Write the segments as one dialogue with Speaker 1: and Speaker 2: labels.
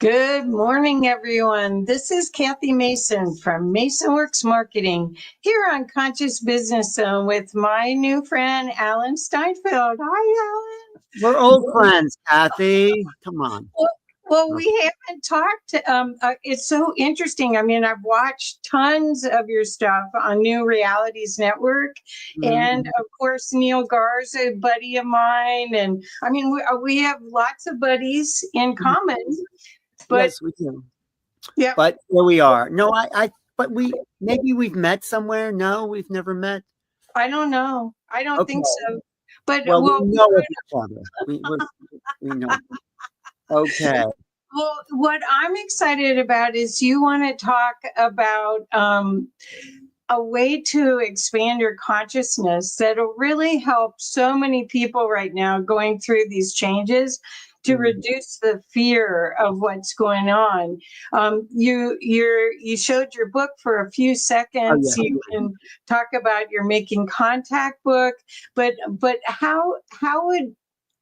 Speaker 1: Good morning, everyone. This is Kathy Mason from MasonWorks Marketing here on Conscious Business Zone with my new friend, Alan Steinfeld. Hi, Alan.
Speaker 2: We're old friends, Kathy. Come on.
Speaker 1: Well, we haven't talked. It's so interesting. I mean, I've watched tons of your stuff on New Realities Network. And of course, Neil Gar's a buddy of mine. And I mean, we have lots of buddies in common. But,
Speaker 2: yes, we do.
Speaker 1: Yeah.
Speaker 2: But here we are. No, but maybe we've met somewhere. No, we've never met.
Speaker 1: I don't know. I don't think so. But
Speaker 2: we know of each other. We know. Okay.
Speaker 1: Well, what I'm excited about is you want to talk about a way to expand your consciousness that'll really help so many people right now going through these changes to reduce the fear of what's going on. You showed your book for a few seconds.
Speaker 2: Oh, yeah.
Speaker 1: You can talk about your Making Contact book, but how would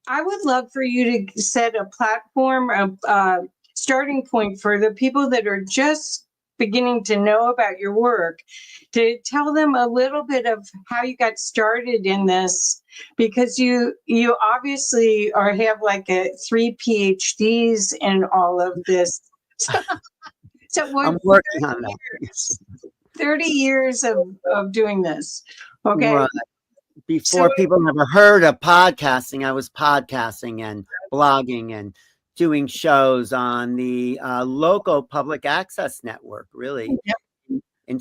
Speaker 1: I would love for you to set a platform, a starting point for the people that are just beginning to know about your work, to tell them a little bit of how you got started in this, because you obviously have like 3 PhDs in all of this. So
Speaker 2: I'm working on that.
Speaker 1: 30 years of doing this. Okay.
Speaker 2: Right. Before people never heard of podcasting, I was podcasting and blogging and doing shows on the local public access network, really. Yep.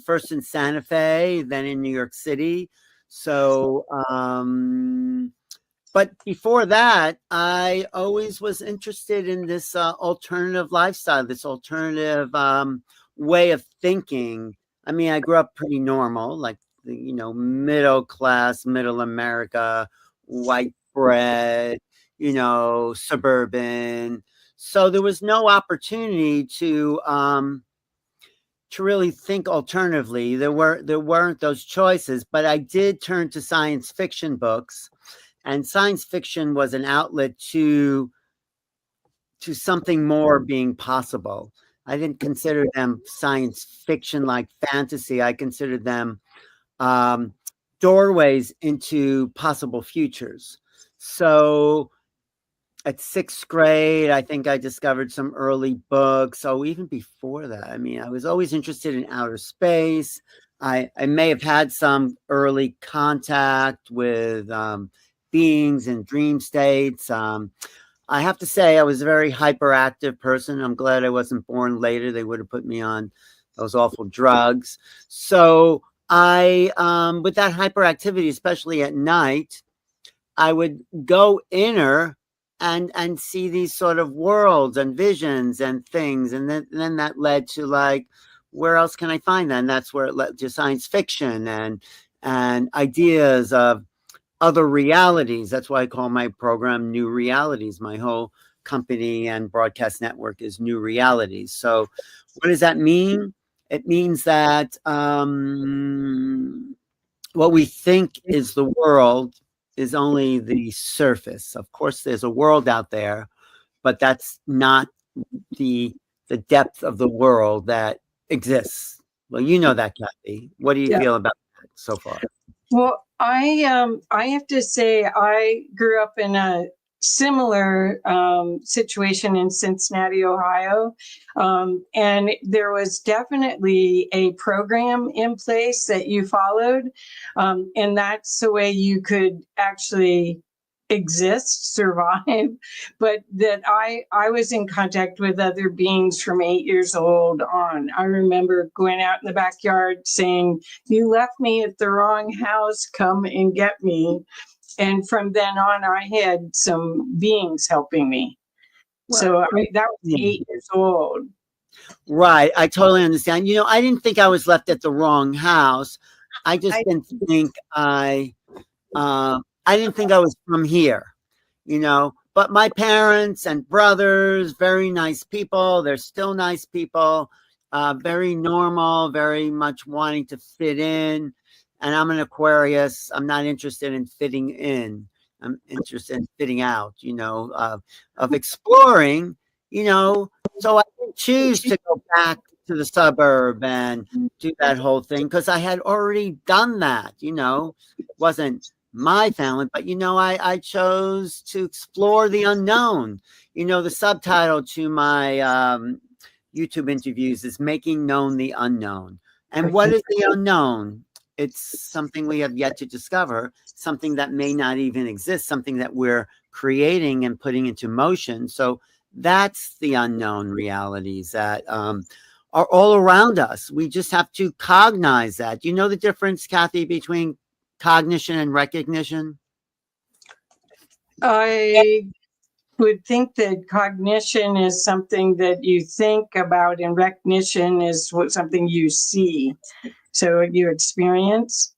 Speaker 2: First in Santa Fe, then in New York City. So, but before that, I always was interested in this alternative lifestyle, this alternative way of thinking. I mean, I grew up pretty normal, like, middle class, middle America, white bread, suburban. So there was no opportunity to really think alternatively. There weren't those choices, but I did turn to science fiction books, and science fiction was an outlet to something more being possible. I didn't consider them science fiction like fantasy. I considered them doorways into possible futures. So at 6th grade, I think I discovered some early books. So even before that, I mean, I was always interested in outer space. I may have had some early contact with beings in dream states. I have to say I was a very hyperactive person. I'm glad I wasn't born later. They would have put me on those awful drugs. So I, with that hyperactivity, especially at night, I would go inner and see these sort of worlds and visions and things. And then that led to, like, where else can I find that? And that's where it led to science fiction and ideas of other realities. That's why I call my program New Realities. My whole company and broadcast network is New Realities. So what does that mean? It means that what we think is the world is only the surface. Of course, there's a world out there, but that's not the depth of the world that exists. Well, you know that, Kathy. What do you feel about that so far?
Speaker 1: Well, I have to say I grew up in a similar situation in Cincinnati, Ohio. And there was definitely a program in place that you followed. And that's the way you could actually exist, survive, but that I was in contact with other beings from 8 years old on. I remember going out in the backyard saying, "You left me at the wrong house, come and get me." And from then on, I had some beings helping me. Well, so that was 8 years old.
Speaker 2: Right. I totally understand. I didn't think I was left at the wrong house. I just didn't think I didn't think I was from here, but my parents and brothers, very nice people. They're still nice people, very normal, very much wanting to fit in. And I'm an Aquarius. I'm not interested in fitting in. I'm interested in fitting out, of exploring, So I didn't choose to go back to the suburb and do that whole thing because I had already done that. Wasn't my family, but I chose to explore the unknown. The subtitle to my YouTube interviews is Making Known the Unknown. And what is the unknown? It's something we have yet to discover, something that may not even exist, something that we're creating and putting into motion. So that's the unknown realities that are all around us. We just have to cognize that. Do you know the difference, Kathy, between cognition and recognition?
Speaker 1: I would think that cognition is something that you think about, and recognition is something you see, so you experience.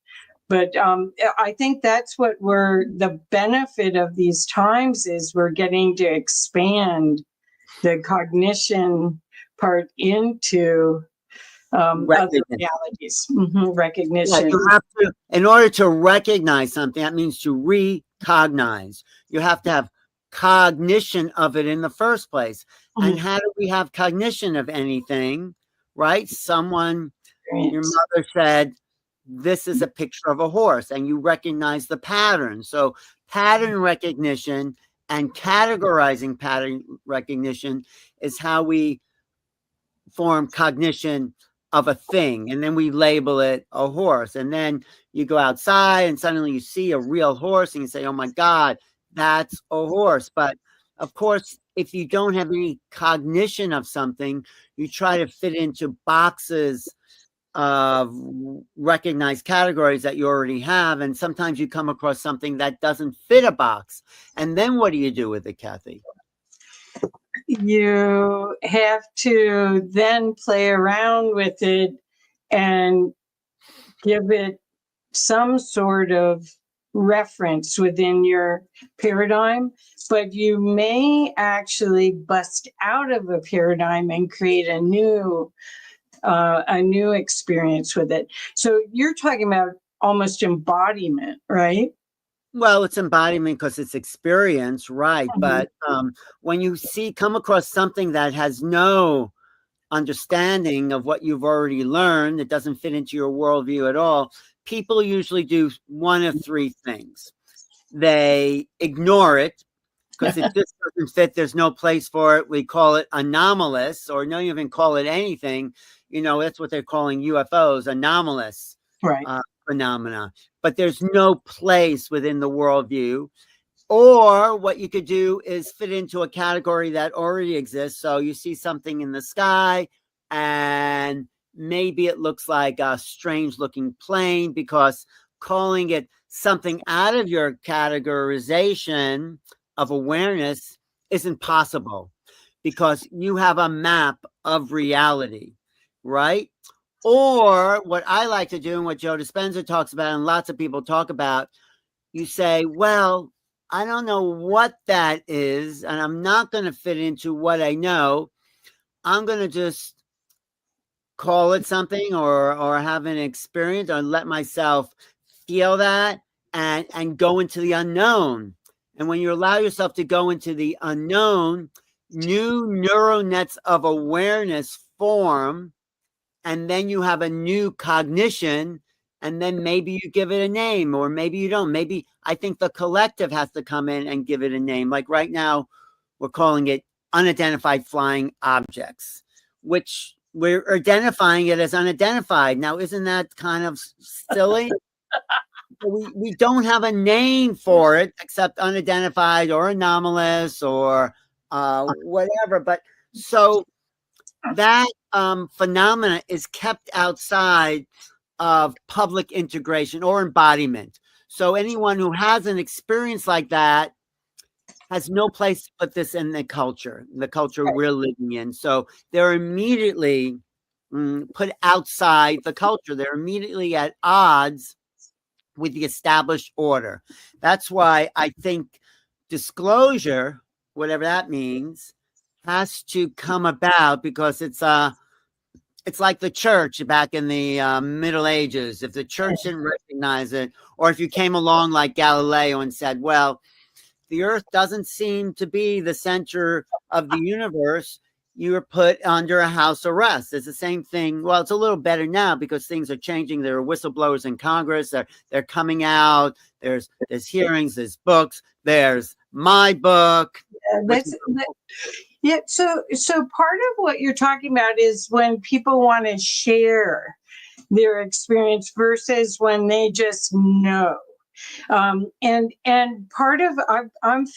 Speaker 1: But I think that's what the benefit of these times is we're getting to expand the cognition part into other realities. Recognition.
Speaker 2: Yeah, you have to, in order to recognize something, that means to recognize. You have to have cognition of it in the first place. And how do we have cognition of anything, right? Your mother said, this is a picture of a horse, and you recognize the pattern. So pattern recognition and categorizing pattern recognition is how we form cognition of a thing, and then we label it a horse. And then you go outside and suddenly you see a real horse and you say, oh my God, that's a horse. But of course, if you don't have any cognition of something, you try to fit into boxes of recognized categories that you already have, and sometimes you come across something that doesn't fit a box. And then what do you do with it, Kathy?
Speaker 1: You have to then play around with it and give it some sort of reference within your paradigm, but you may actually bust out of a paradigm and create a new experience with it. So you're talking about almost embodiment, right?
Speaker 2: Well, it's embodiment because it's experience, right? But when you come across something that has no understanding of what you've already learned, it doesn't fit into your worldview at all, people usually do one of three things. They ignore it because it just doesn't fit. There's no place for it. We call it anomalous, or don't even call it anything. That's what they're calling UFOs, anomalous.
Speaker 1: Right.
Speaker 2: Phenomena, but there's no place within the worldview. Or what you could do is fit into a category that already exists. So you see something in the sky and maybe it looks like a strange looking plane, because calling it something out of your categorization of awareness isn't possible, because you have a map of reality, right? Or what I like to do, and what Joe Dispenza talks about, and lots of people talk about, you say, well, I don't know what that is, and I'm not going to fit into what I know. I'm going to just call it something, or have an experience, or let myself feel that and go into the unknown. And when you allow yourself to go into the unknown, new neural nets of awareness form. And then you have a new cognition, and then maybe you give it a name, or maybe you don't. Maybe I think the collective has to come in and give it a name. Like right now, we're calling it unidentified flying objects, which we're identifying it as unidentified. Now, isn't that kind of silly? We don't have a name for it except unidentified or anomalous or whatever. But so that phenomena is kept outside of public integration or embodiment. So anyone who has an experience like that has no place to put this in the culture we're living in. So they're immediately put outside the culture. They're immediately at odds with the established order. That's why I think disclosure, whatever that means, has to come about, because it's like the church back in the Middle Ages. If the church didn't recognize it, or if you came along like Galileo and said, well, the earth doesn't seem to be the center of the universe, you were put under a house arrest. It's the same thing. Well, it's a little better now because things are changing. There are whistleblowers in Congress. They're coming out. There's hearings. There's books. There's my book.
Speaker 1: Yeah. So part of what you're talking about is when people want to share their experience versus when they just know. And part of I'm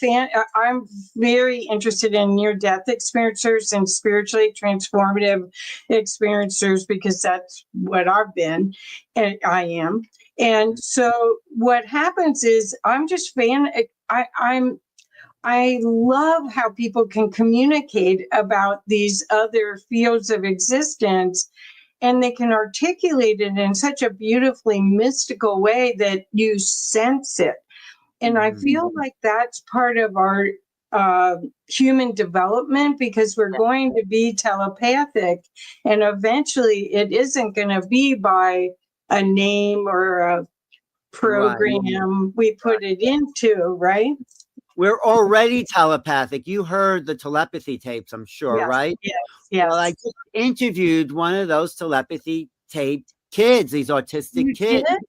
Speaker 1: very interested in near-death experiencers and spiritually transformative experiencers because that's what I've been and I am. And so what happens is I love how people can communicate about these other fields of existence, and they can articulate it in such a beautifully mystical way that you sense it. And I feel like that's part of our human development because we're going to be telepathic, and eventually it isn't going to be by a name or a program we put it into, right?
Speaker 2: We're already telepathic. You heard the telepathy tapes, I'm sure,
Speaker 1: Yes,
Speaker 2: right?
Speaker 1: Yes.
Speaker 2: Well, I just interviewed one of those telepathy tape kids, these autistic kids.
Speaker 1: Did?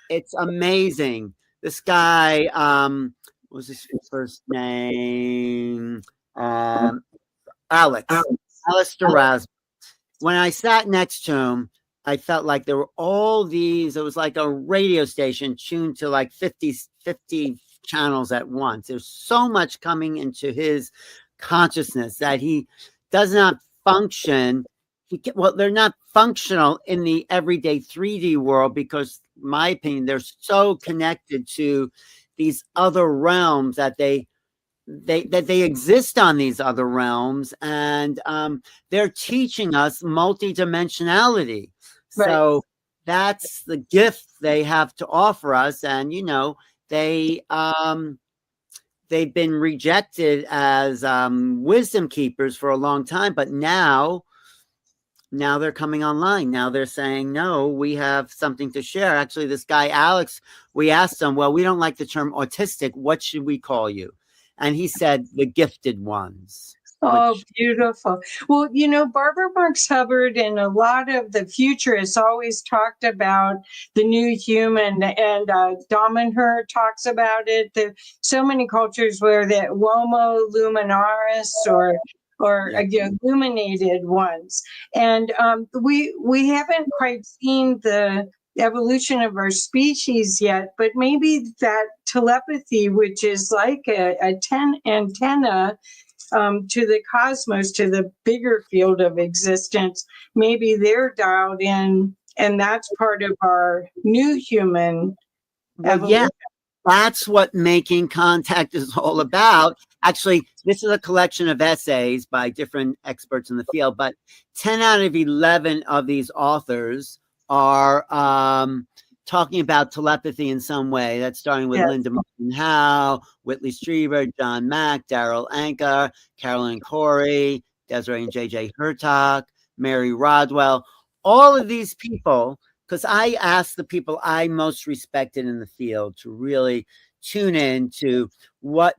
Speaker 2: It's amazing. This guy, what was his first name? Alex Duraz. When I sat next to him, I felt like there were all these, it was like a radio station tuned to like 50 channels at once. There's so much coming into his consciousness that he does not function. They're not functional in the everyday 3D world because, in my opinion, they're so connected to these other realms that they exist on these other realms, and they're teaching us multidimensionality.
Speaker 1: Right.
Speaker 2: So that's the gift they have to offer us, and they've been rejected as wisdom keepers for a long time, but now they're coming online. Now they're saying, no, we have something to share. Actually, this guy Alex, we asked him, well, we don't like the term autistic, what should we call you? And he said, the gifted ones.
Speaker 1: Oh, beautiful. Well, Barbara Marx Hubbard and a lot of the futurists always talked about the new human, and Domenher talks about it. There's so many cultures where the Homo luminaris or illuminated ones. And we haven't quite seen the evolution of our species yet, but maybe that telepathy, which is like a antenna to the cosmos, to the bigger field of existence, maybe they're dialed in, and that's part of our new human evolution.
Speaker 2: Yeah, that's what Making Contact is all about. Actually, this is a collection of essays by different experts in the field, but 10 out of 11 of these authors are talking about telepathy in some way. That's starting with Linda Moulton Howe, Whitley Strieber, John Mack, Daryl Anker, Carolyn Corey, Desiree and JJ Hertog, Mary Rodwell. All of these people, because I asked the people I most respected in the field to really tune in to what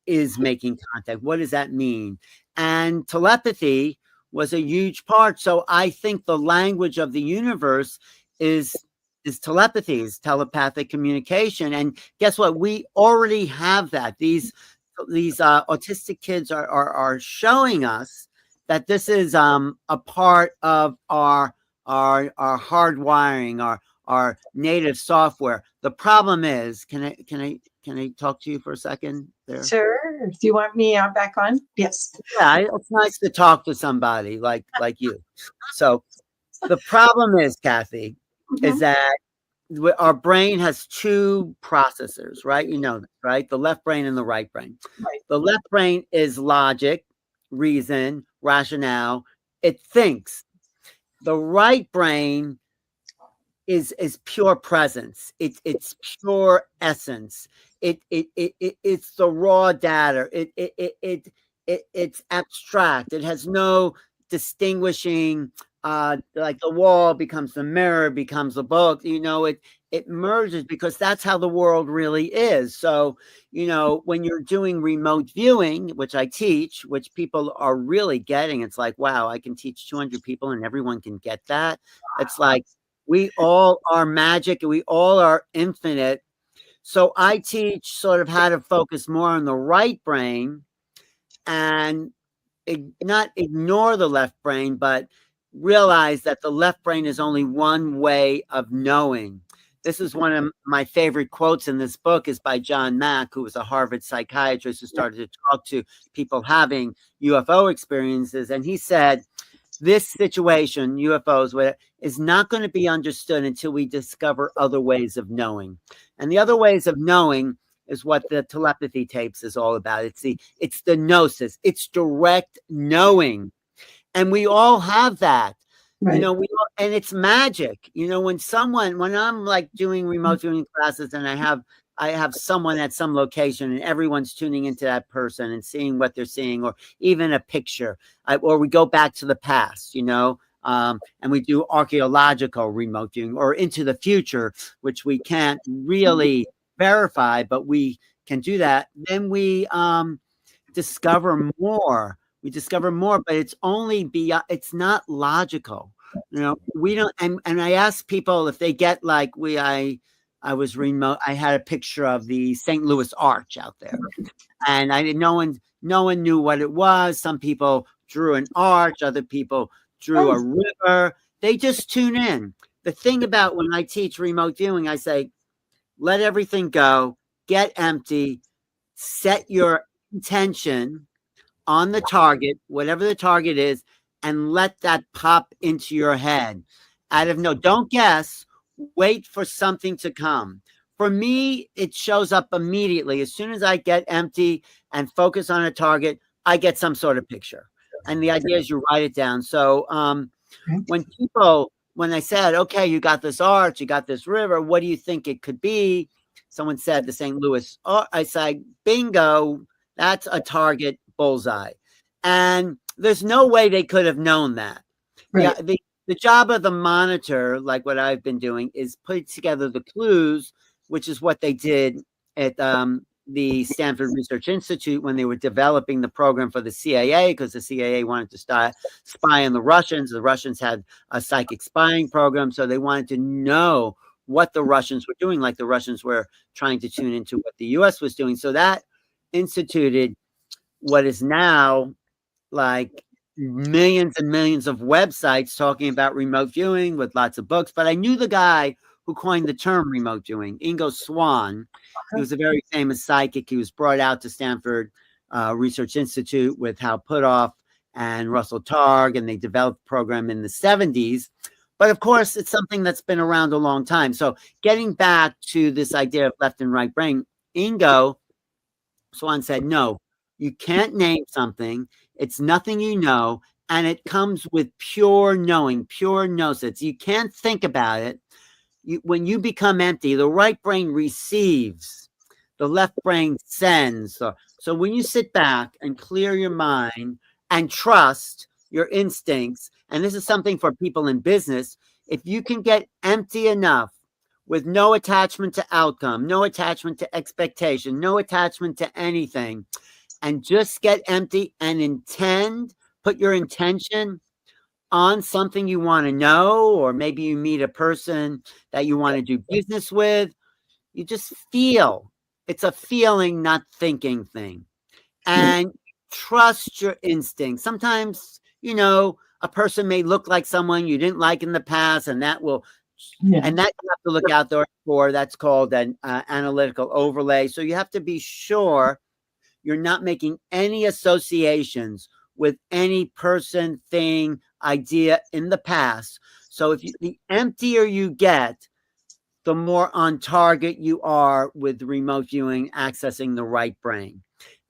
Speaker 2: is making contact. What does that mean? And telepathy was a huge part. So I think the language of the universe is telepathy, is telepathic communication. And guess what? We already have that. These autistic kids are showing us that this is a part of our hardwiring, our native software. The problem is, can I talk to you for a second there?
Speaker 1: Sure. Do you want me back on? Yes.
Speaker 2: Yeah, it's nice to talk to somebody like you. So the problem is, Kathy, is that our brain has two processors, right? You know that, right? The left brain and the right brain.
Speaker 1: Right.
Speaker 2: The left brain is logic, reason, rationale. It thinks. The right brain is pure presence. It's pure essence. It's the raw data. It's abstract. It has no distinguishing. Like the wall becomes the mirror, becomes the book. it merges because that's how the world really is. So, when you're doing remote viewing, which I teach, which people are really getting, it's like, wow, I can teach 200 people and everyone can get that. It's like we all are magic and we all are infinite. So I teach sort of how to focus more on the right brain and not ignore the left brain, but realize that the left brain is only one way of knowing. This is one of my favorite quotes in this book is by John Mack, who was a Harvard psychiatrist who started to talk to people having UFO experiences. And he said, this situation, UFOs, is not going to be understood until we discover other ways of knowing. And the other ways of knowing is what the telepathy tapes is all about. It's the gnosis. It's direct knowing. And we all have that.
Speaker 1: Right.
Speaker 2: And it's magic. When I'm like doing remote viewing classes and I have someone at some location and everyone's tuning into that person and seeing what they're seeing, or even a picture, or we go back to the past, and we do archaeological remote viewing or into the future, which we can't really verify, but we can do that. Then we discover more. But it's only beyond, it's not logical. We don't, and I ask people if they get like I was remote. I had a picture of the St. Louis Arch out there, and no one knew what it was. Some people drew an arch, other people drew a river. They just tune in. The thing about when I teach remote viewing, I say, let everything go, get empty, set your intention on the target, whatever the target is, and let that pop into your head. Don't guess, wait for something to come. For me, it shows up immediately. As soon as I get empty and focus on a target, I get some sort of picture. And the idea is you write it down. So when I said, okay, you got this arch, you got this river, what do you think it could be? Someone said the St. Louis. I said, bingo, that's a target bullseye. And there's no way they could have known that. Right. The job of the monitor, like what I've been doing, is putting together the clues, which is what they did at the Stanford Research Institute when they were developing the program for the CIA, because the CIA wanted to spy on the Russians. The Russians had a psychic spying program, so they wanted to know what the Russians were doing, like the Russians were trying to tune into what the U.S. was doing. So that instituted what is now like millions and millions of websites talking about remote viewing with lots of books. But I knew the guy who coined the term remote viewing, Ingo Swann. He was a very famous psychic. He was brought out to Stanford Research Institute with Hal Puthoff and Russell Targ, and they developed the program in the 70s. But of course, it's something that's been around a long time. So getting back to this idea of left and right brain, Ingo Swann said, no, you can't name something. It's nothing you know, and it comes with pure knowing, pure gnosis. You can't think about it. When you become empty, the right brain receives, the left brain sends. So when you sit back and clear your mind and trust your instincts, and this is something for people in business, if you can get empty enough with no attachment to outcome, no attachment to expectation, no attachment to anything, and just get empty and put your intention on something you want to know, or maybe you meet a person that you want to do business with, you just feel. It's a feeling, not thinking thing. And trust your instincts. Sometimes, a person may look like someone you didn't like in the past, and that will, and that you have to look out there for. That's called an analytical overlay. So you have to be sure you're not making any associations with any person, thing, idea in the past. So the emptier you get, the more on target you are with remote viewing, accessing the right brain.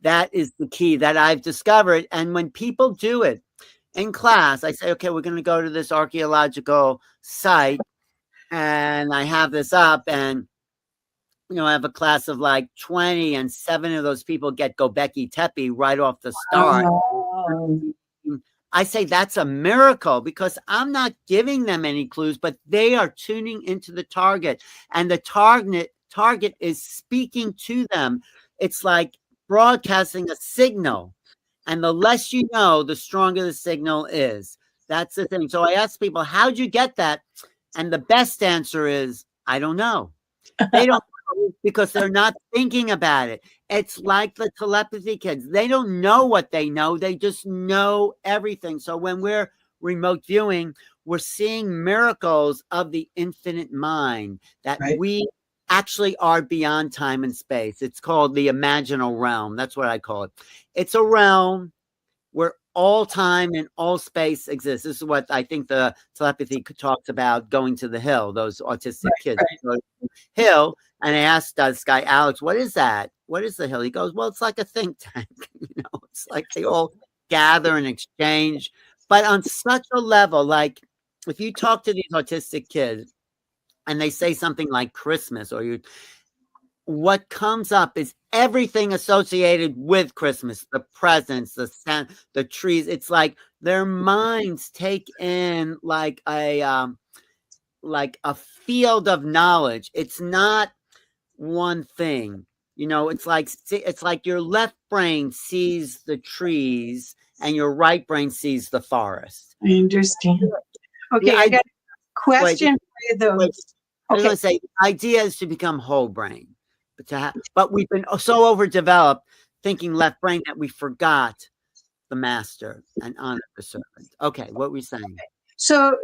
Speaker 2: That is the key that I've discovered. And when people do it in class, I say, okay, we're going to go to this archaeological site, and I have this up, and I have a class of like 20, and 7 of those people get Gobekli Tepe right off the start. I say that's a miracle because I'm not giving them any clues, but they are tuning into the target, and the target is speaking to them. It's like broadcasting a signal, and the less you know, the stronger the signal is. That's the thing. So I ask people, how'd you get that? And the best answer is, I don't know. They don't know because they're not thinking about it. It's like the telepathy kids. They don't know what they know. They just know everything. So when we're remote viewing, we're seeing miracles of the infinite mind, that we actually are beyond time and space. It's called the imaginal realm. That's what I call it. It's a realm where all time and all space exists. This is what I think the telepathy talks about, going to the hill, those autistic kids. Go to the hill, and I asked this guy, Alex, what is that? What is the hill? He goes, well, it's like a think tank. It's like they all gather and exchange. But on such a level, like if you talk to these autistic kids and they say something like Christmas, or what comes up is everything associated with Christmas, the presents, the trees. It's like their minds take in like a field of knowledge. It's not one thing. It's like your left brain sees the trees and your right brain sees the forest.
Speaker 1: I understand. Okay, I got a question for you though.
Speaker 2: I was going to say, the idea is to become whole brain. But we've been so overdeveloped thinking left brain that we forgot the master and honor the servant. Okay, what were we saying?
Speaker 1: So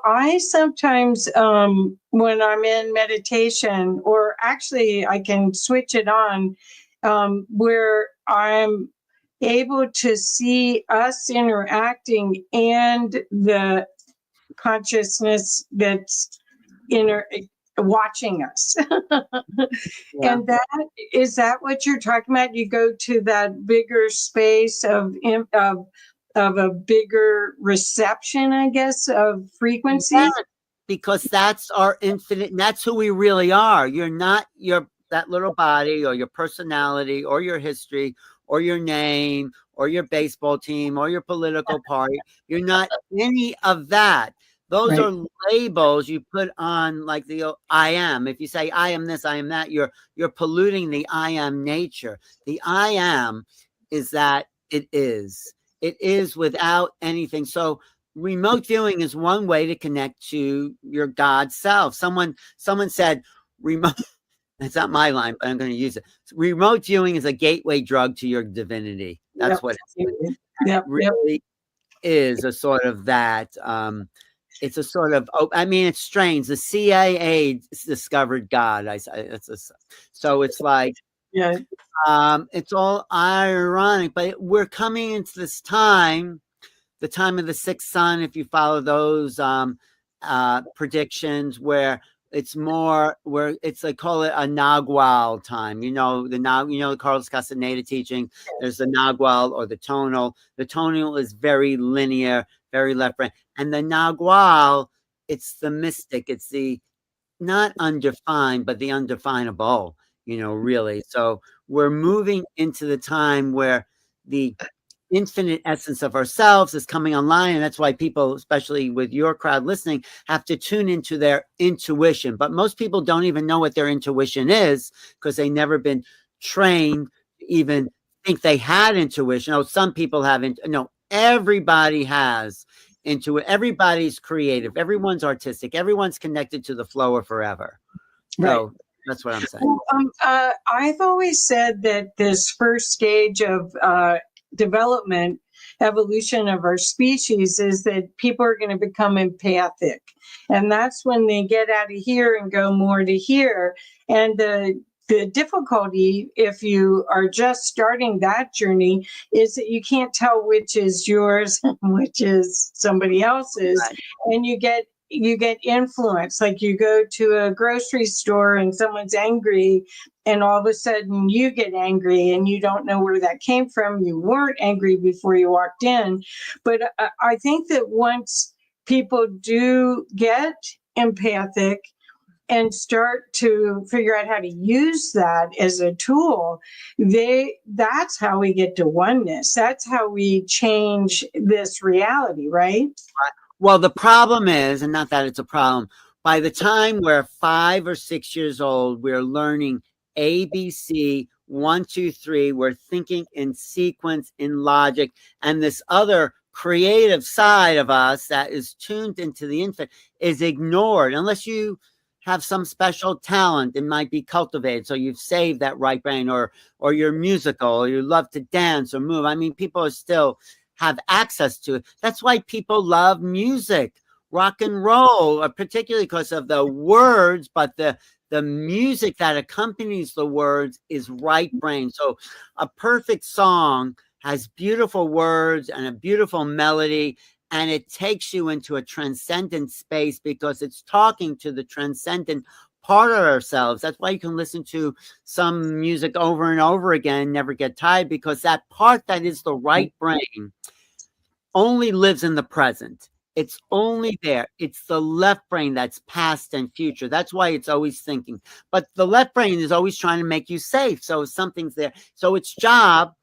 Speaker 1: I sometimes, when I'm in meditation, or actually I can switch it on, where I'm able to see us interacting and the consciousness that's watching us. And is that what you're talking about? You go to that bigger space of a bigger reception, I guess, of frequency.
Speaker 2: Yeah, because that's our infinite, and that's who we really are. You're not that little body, or your personality, or your history, or your name, or your baseball team, or your political party. You're not any of that. Those are labels you put on, like the I am. If you say I am this, I am that, you're polluting the I am nature. The I am is that it is. It is without anything. So remote viewing is one way to connect to your God self. Someone said remote. It's not my line, but I'm going to use it. Remote viewing is a gateway drug to your divinity. That's what it really is. A sort of that. It's a sort of, it's strange. The CIA discovered God. So it's like, it's all ironic, but we're coming into this time, the time of the sixth sun, if you follow those predictions, where it's more, where they call it a Nagual time. The Carlos Castaneda teaching, there's the Nagual or the tonal. The tonal is very linear, very left brain. And the Nagual, it's the mystic. It's the not undefined, but the undefinable, really. So we're moving into the time where the infinite essence of ourselves is coming online. And that's why people, especially with your crowd listening, have to tune into their intuition. But most people don't even know what their intuition is, because they've never been trained to even think they had intuition. Some people haven't. No, everybody has intuition. Everybody's creative. Everyone's artistic. Everyone's connected to the flow of forever. So that's what I'm saying.
Speaker 1: Well, I've always said that this first stage of development, evolution of our species, is that people are going to become empathic. And that's when they get out of here and go more to here. And the difficulty, if you are just starting that journey, is that you can't tell which is yours and which is somebody else's. And you get influence. Like you go to a grocery store and someone's angry, and all of a sudden you get angry, and you don't know where that came from. You weren't angry before you walked in. But I think that once people do get empathic and start to figure out how to use that as a tool, that's how we get to oneness. That's how we change this reality, right?
Speaker 2: Well, the problem is, and not that it's a problem, by the time we're 5 or 6 years old, we're learning ABC, 1, 2, 3. We're thinking in sequence, in logic, and this other creative side of us that is tuned into the infant is ignored unless you have some special talent. It might be cultivated, so you've saved that right brain, or you're musical, or you love to dance or move. I mean, people are still have access to it. That's why people love music, rock and roll, particularly because of the words, but the music that accompanies the words is right brain. So a perfect song has beautiful words and a beautiful melody, and it takes you into a transcendent space because it's talking to the transcendent part of ourselves. That's why you can listen to some music over and over again, never get tired, because that part that is the right brain only lives in the present. It's only there. It's the left brain that's past and future. That's why it's always thinking. But the left brain is always trying to make you safe. So something's there. So its job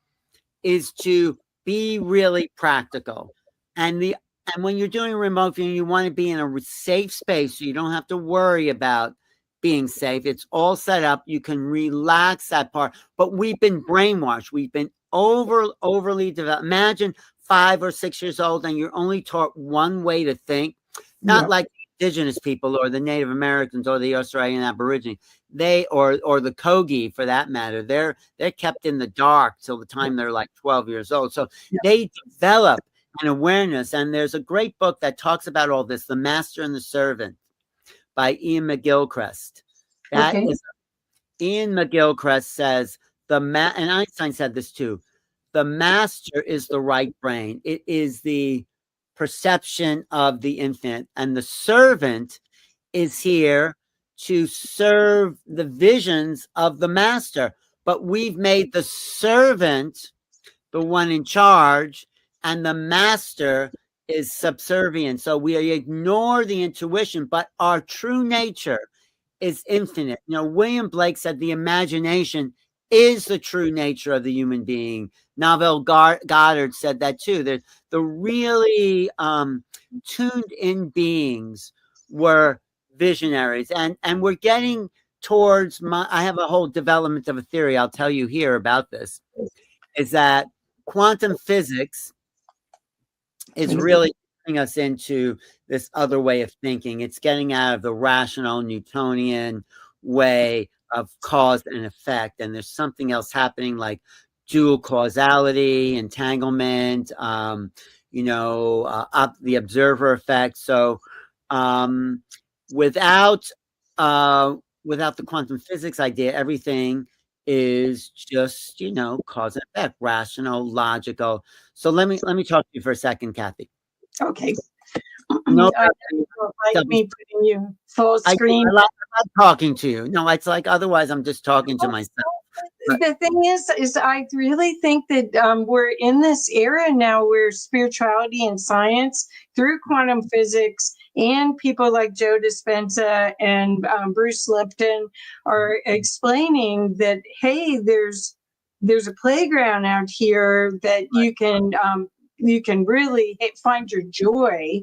Speaker 2: is to be really practical. And when you're doing remote viewing, you want to be in a safe space so you don't have to worry about being safe. It's all set up. You can relax that part. But we've been brainwashed. We've been overly developed. Imagine 5 or 6 years old and you're only taught one way to think. Not like indigenous people or the Native Americans or the Australian Aborigine. They or the Kogi, for that matter, they're kept in the dark till the time they're like 12 years old. So they develop an awareness. And there's a great book that talks about all this, The Master and the Servant, by Ian McGilchrist. Ian McGilchrist says and Einstein said this too. The master is the right brain. It is the perception of the infinite, and the servant is here to serve the visions of the master. But we've made the servant the one in charge, and the master is subservient. So we ignore the intuition, but our true nature is infinite. William Blake said the imagination is the true nature of the human being. Neville Goddard said that too. The really tuned in beings were visionaries. And we're getting towards I have a whole development of a theory I'll tell you here about this, is that quantum physics is really bringing us into this other way of thinking. It's getting out of the rational Newtonian way of cause and effect. And there's something else happening, like dual causality, entanglement, the observer effect. So without the quantum physics idea, everything is just, cause and effect, rational, logical. So let me talk to you for a second, Kathy.
Speaker 1: Okay.
Speaker 2: No,
Speaker 1: I don't like me putting you full screen.
Speaker 2: I love talking to you. No, it's like, otherwise I'm just talking to myself.
Speaker 1: The thing is I really think that we're in this era now where spirituality and science, through quantum physics, and people like Joe Dispenza and Bruce Lipton are explaining that, hey, there's a playground out here that you can really find your joy.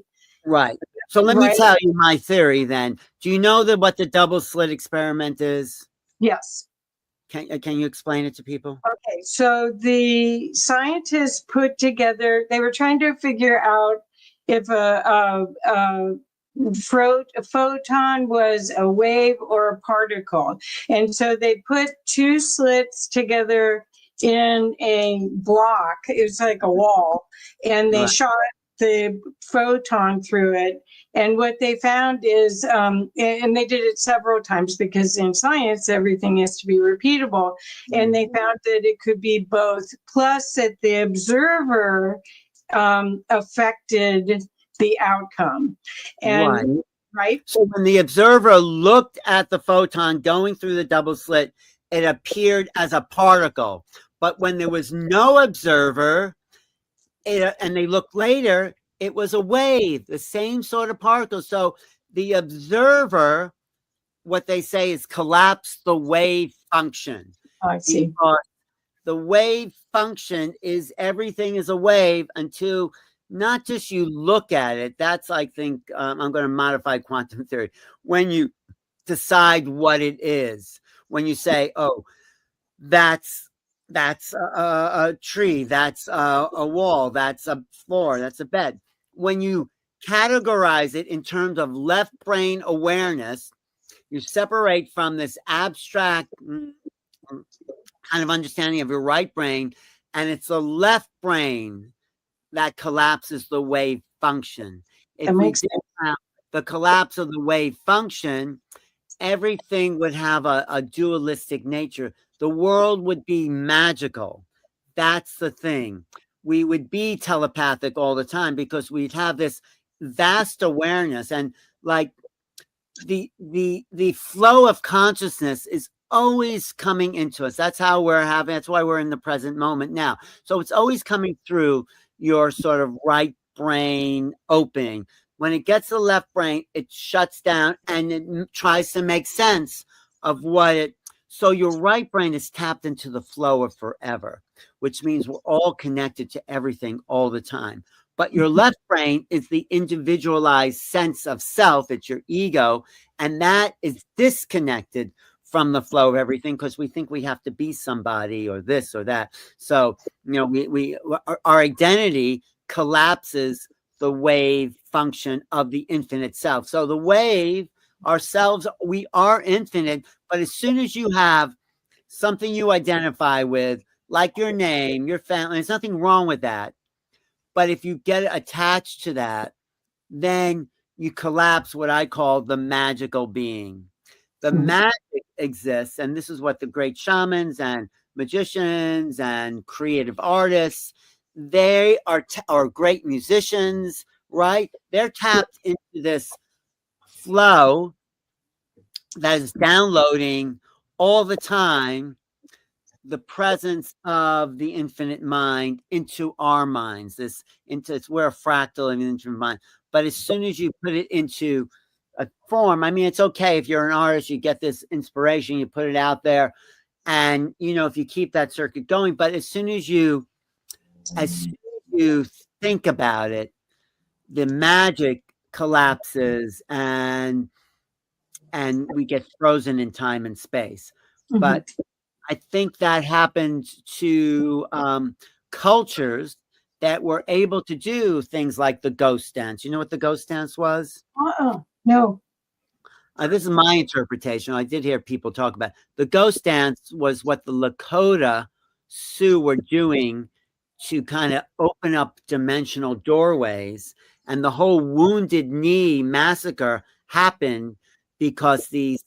Speaker 2: Right. So let me tell you my theory then. Do you know what the double slit experiment is?
Speaker 1: Yes.
Speaker 2: Can you explain it to people?
Speaker 1: Okay, so the scientists put together, they were trying to figure out if a photon was a wave or a particle. And so they put two slits together in a block. It was like a wall. And they shot the photon through it. And what they found is, and they did it several times because in science, everything has to be repeatable. And they found that it could be both, plus that the observer affected the outcome. And
Speaker 2: So when the observer looked at the photon going through the double slit, it appeared as a particle. But when there was no observer, and they looked later, it was a wave, the same sort of particle. So the observer what they say is collapse the wave function.
Speaker 1: I see.
Speaker 2: Because the wave function is everything is a wave until not just you look at it. That's, I think, I'm going to modify quantum theory. When you decide what it is, when you say, oh, that's a tree, that's a wall, that's a floor, that's a bed. When you categorize it in terms of left brain awareness, you separate from this abstract kind of understanding of your right brain, and it's the left brain that collapses the wave function. If
Speaker 1: That
Speaker 2: we
Speaker 1: makes
Speaker 2: did
Speaker 1: sense.
Speaker 2: have the collapse of the wave function, everything would have a dualistic nature. The world would be magical. That's the thing. We would be telepathic all the time because we'd have this vast awareness, and like the flow of consciousness is always coming into us. That's how we're having, that's why we're in the present moment now. So it's always coming through your sort of right brain opening. When it gets to the left brain, it shuts down and it tries to make sense of what it. So your right brain is tapped into the flow of forever, which means we're all connected to everything all the time. But your left brain is the individualized sense of self. It's your ego. And that is disconnected from the flow of everything because we think we have to be somebody or this or that. So, our identity collapses the wave function of the infinite self. So the wave, ourselves, we are infinite. But as soon as you have something you identify with, like your name, your family, there's nothing wrong with that. But if you get attached to that, then you collapse what I call the magical being. The magic exists, and this is what the great shamans and magicians and creative artists, they are great musicians, right? They're tapped into this flow that is downloading all the time the presence of the infinite mind into our minds. We're a fractal of the infinite mind. But as soon as you put it into a form, I mean, it's okay if you're an artist, you get this inspiration, you put it out there, and if you keep that circuit going. But as soon as you think about it, the magic collapses and we get frozen in time and space. But I think that happened to cultures that were able to do things like the ghost dance. You know what the ghost dance was?
Speaker 1: No.
Speaker 2: This is my interpretation. I did hear people talk about it. The ghost dance was what the Lakota Sioux were doing to kind of open up dimensional doorways. And the whole Wounded Knee massacre happened because these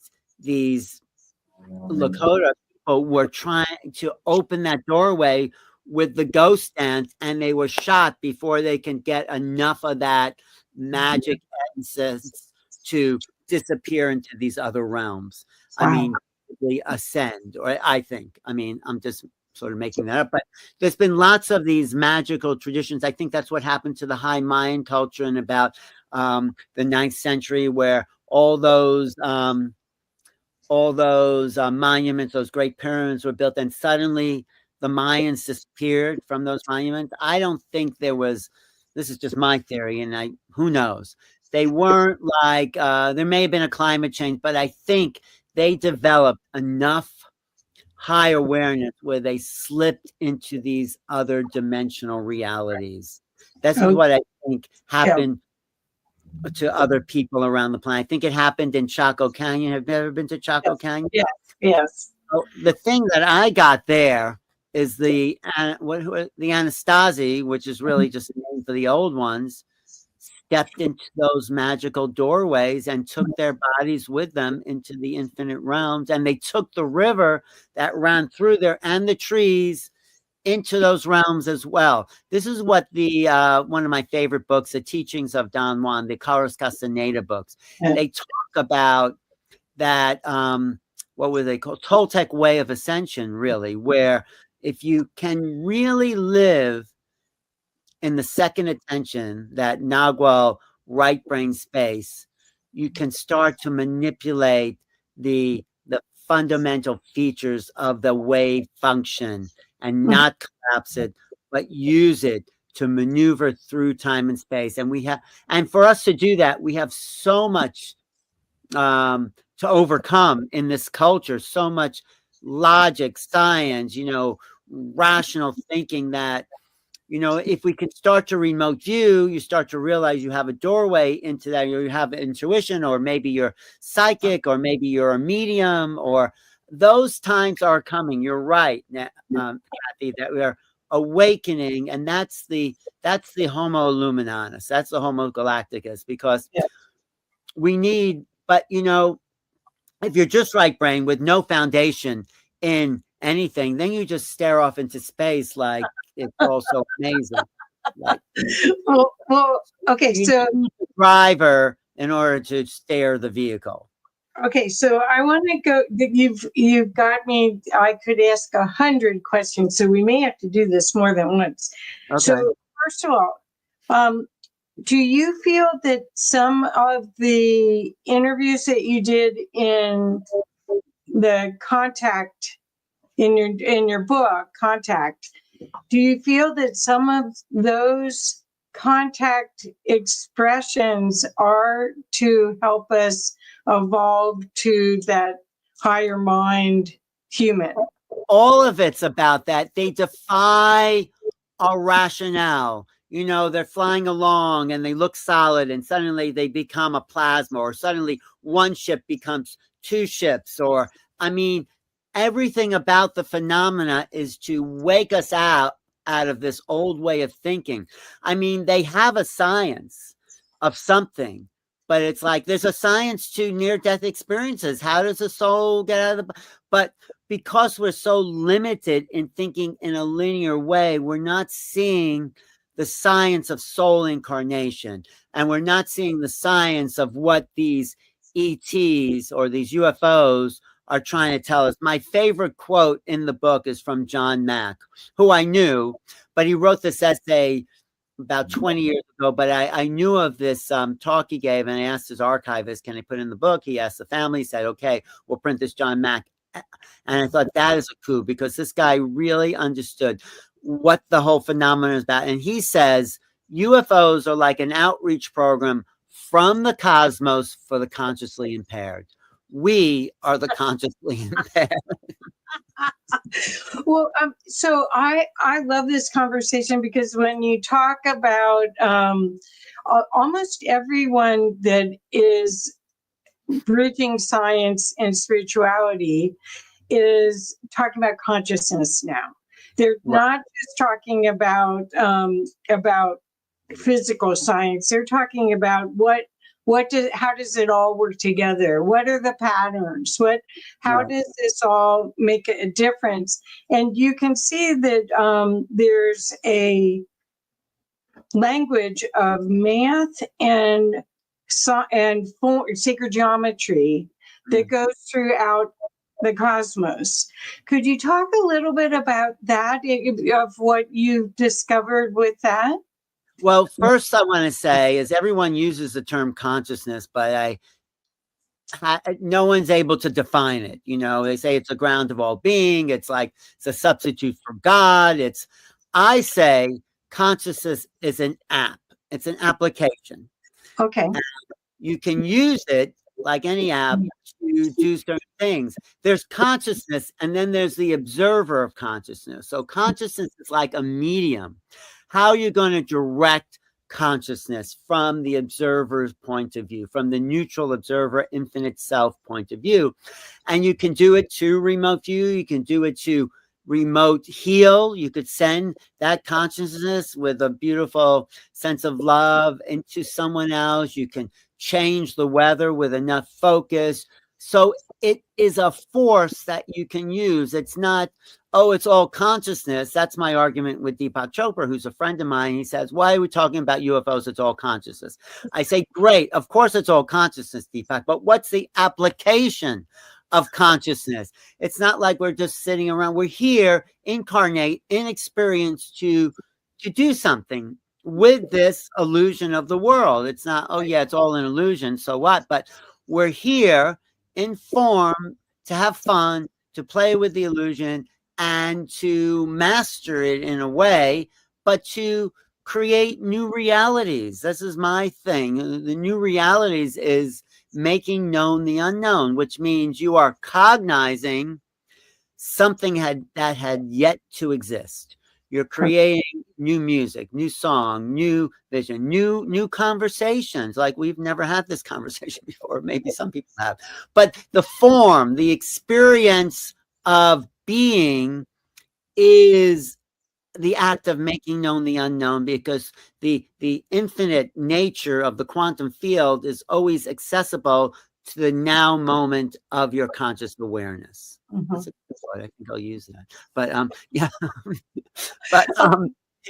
Speaker 2: Lakota people were trying to open that doorway with the ghost dance, and they were shot before they can get enough of that magic essence to disappear into these other realms. Wow. I mean, they ascend, or I think. I mean, I'm just sort of making that up, but there's been lots of these magical traditions. I think that's what happened to the high Mayan culture in about the 9th century, where all those monuments, those great pyramids were built, and suddenly the Mayans disappeared from those monuments. I don't think there was, this is just my theory, and who knows? They weren't like, there may have been a climate change, but I think they developed enough high awareness where they slipped into these other dimensional realities. This is what I think happened to other people around the planet. I think it happened in Chaco Canyon. Have you ever been to Chaco Canyon?
Speaker 1: Yes.
Speaker 2: So the thing that I got there is the Anastasi, which is really just a name for the old ones, stepped into those magical doorways and took their bodies with them into the infinite realms. And they took the river that ran through there and the trees into those realms as well. This is what the one of my favorite books, The Teachings of Don Juan, the Carlos Castaneda books. They talk about that, what were they called? Toltec way of ascension, really, where if you can really live in the second attention, that Nagual right brain space, you can start to manipulate the fundamental features of the wave function and not collapse it, but use it to maneuver through time and space. And for us to do that, we have so much to overcome in this culture, so much logic, science, rational thinking that, if we can start to remote view, you start to realize you have a doorway into that. You have intuition, or maybe you're psychic, or maybe you're a medium, or those times are coming. You're right, Kathy, that we are awakening, and that's the Homo Illuminatus, that's the Homo Galacticus, because we need. But if you're just right brain with no foundation in anything, then you just stare off into space like it's all so amazing. Like,
Speaker 1: well, okay, so
Speaker 2: driver in order to steer the vehicle.
Speaker 1: Okay, so I want to go. You've got me. I could ask 100 questions, so we may have to do this more than once.
Speaker 2: Okay.
Speaker 1: So first of all, do you feel that some of the interviews that you did in the Contact, in your book Contact, do you feel that some of those contact expressions are to help us evolve to that higher mind human?
Speaker 2: All of it's about that. They defy our rationale. They're flying along and they look solid, and suddenly they become a plasma, or suddenly one ship becomes two ships, or everything about the phenomena is to wake us out of this old way of thinking. They have a science of something, but it's like there's a science to near-death experiences. How does the soul get out of the... But because we're so limited in thinking in a linear way, we're not seeing the science of soul incarnation, and we're not seeing the science of what these ETs or these UFOs are trying to tell us. My favorite quote in the book is from John Mack, who I knew, but he wrote this essay about 20 years ago. But I knew of this talk he gave, and I asked his archivist, can I put it in the book? He asked the family, he said, okay, we'll print this John Mack. And I thought that is a coup, because this guy really understood what the whole phenomenon is about. And he says UFOs are like an outreach program from the cosmos for the consciously impaired. We are the consciously impaired.
Speaker 1: Well, so I love this conversation, because when you talk about almost everyone that is bridging science and spirituality is talking about consciousness now. They're not just talking about physical science. They're talking about how does it all work together? What are the patterns? How does this all make a difference? And you can see that there's a language of math and sacred geometry that goes throughout the cosmos. Could you talk a little bit about that, of what you've discovered with that?
Speaker 2: Well, first I want to say is everyone uses the term consciousness, but no one's able to define it. They say it's a ground of all being. It's like it's a substitute for God. I say consciousness is an app. It's an application.
Speaker 1: Okay.
Speaker 2: And you can use it like any app to do certain things. There's consciousness, and then there's the observer of consciousness. So consciousness is like a medium. How are you going to direct consciousness from the observer's point of view, from the neutral observer, infinite self point of view? And you can do it to remote view. You can do it to remote heal. You could send that consciousness with a beautiful sense of love into someone else. You can change the weather with enough focus. So it is a force that you can use. It's not, it's all consciousness. That's my argument with Deepak Chopra, who's a friend of mine. He says, why are we talking about UFOs? It's all consciousness. I say, great. Of course it's all consciousness, Deepak, but what's the application of consciousness? It's not like we're just sitting around. We're here, incarnate, in experience to do something with this illusion of the world. It's not, it's all an illusion. So what? But we're here in form, to have fun, to play with the illusion, and to master it in a way, but to create new realities. This is my thing. The new realities is making known the unknown, which means you are cognizing something that had yet to exist. You're creating new music, new song, new vision, new conversations. Like we've never had this conversation before. Maybe some people have, but the form, the experience of being is the act of making known the unknown, because the infinite nature of the quantum field is always accessible to the now moment of your conscious awareness. That's a good word. I think I'll use that. But yeah, but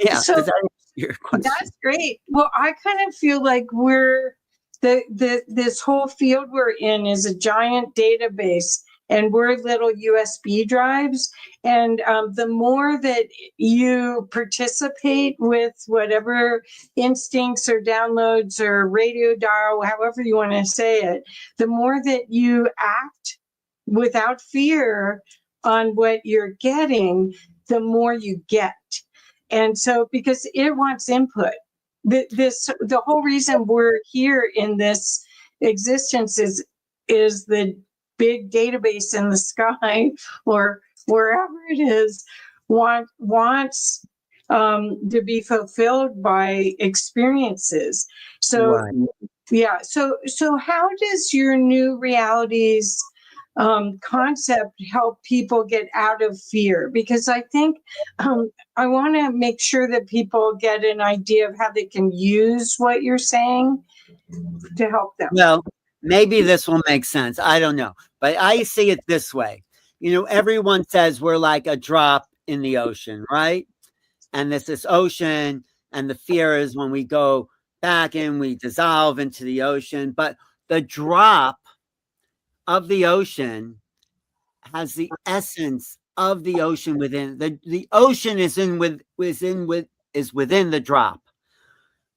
Speaker 2: yeah.
Speaker 1: So
Speaker 2: does that answer your question?
Speaker 1: that's great. Well, I kind of feel like we're this whole field we're in is a giant database, and we're little USB drives. And the more that you participate with whatever instincts or downloads or radio dial, however you want to say it, the more that you act without fear on what you're getting, the more you get. And so, because it wants input, the whole reason we're here in this existence is the big database in the sky or wherever it is wants to be fulfilled by experiences. So
Speaker 2: Right.
Speaker 1: yeah. So how does your new realities concept help people get out of fear? Because I think I want to make sure that people get an idea of how they can use what you're saying to help them.
Speaker 2: Well, maybe this will make sense. I don't know. But I see it this way. You know, everyone says we're like a drop in the ocean, right? And there's this ocean, and the fear is when we go back and we dissolve into the ocean. But the drop of the ocean has the essence of the ocean within. The ocean is within the drop.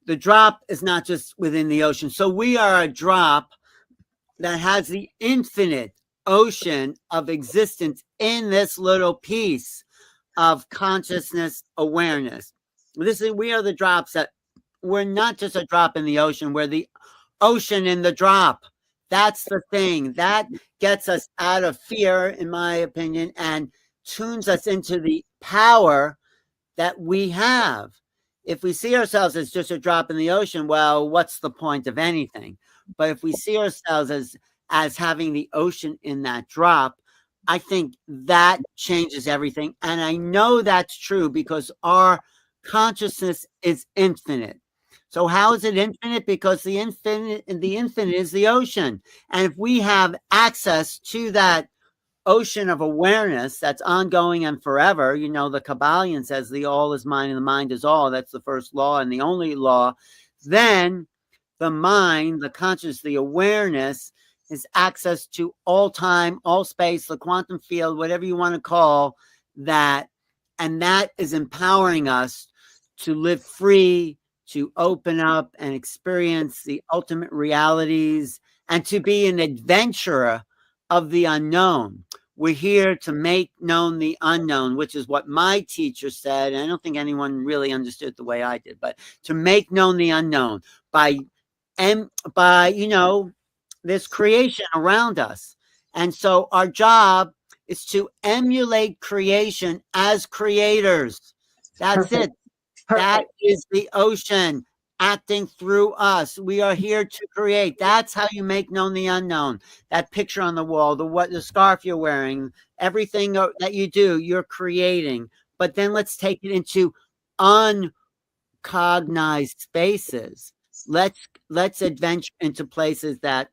Speaker 2: The drop is not just within the ocean. So we are a drop that has the infinite ocean of existence in this little piece of consciousness awareness. We are the drops that we're not just a drop in the ocean, we're the ocean in the drop. That's the thing that gets us out of fear, in my opinion, and tunes us into the power that we have. If we see ourselves as just a drop in the ocean, well, what's the point of anything? But if we see ourselves as having the ocean in that drop, I think that changes everything. And I know that's true because our consciousness is infinite. So how is it infinite? Because the infinite is the ocean. And if we have access to that ocean of awareness that's ongoing and forever, you know, the Kabbalion says the all is mind and the mind is all. That's the first law and the only law. Then the mind, the conscious, the awareness is access to all time, all space, the quantum field, whatever you want to call that. And that is empowering us to live free, to open up and experience the ultimate realities, and to be an adventurer of the unknown. We're here to make known the unknown, which is what my teacher said. And I don't think anyone really understood it the way I did, but to make known the unknown by you know, this creation around us. And so our job is to emulate creation as creators. That's
Speaker 1: Perfect.
Speaker 2: it. That is the ocean acting through us. We are here to create. That's how you make known the unknown. That picture on the wall, the scarf you're wearing, everything that you do, you're creating. But then let's take it into uncognized spaces. Let's adventure into places that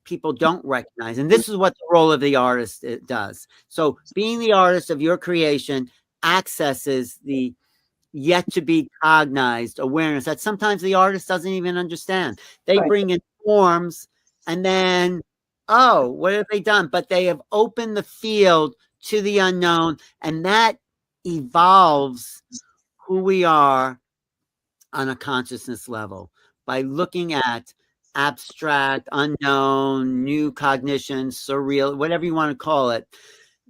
Speaker 2: people don't recognize. And this is what the role of the artist does. So being the artist of your creation accesses the yet to be cognized awareness that sometimes the artist doesn't even understand. They bring in forms and then, oh, what have they done? But they have opened the field to the unknown, and that evolves who we are on a consciousness level by looking at abstract, unknown, new cognition, surreal, whatever you want to call it.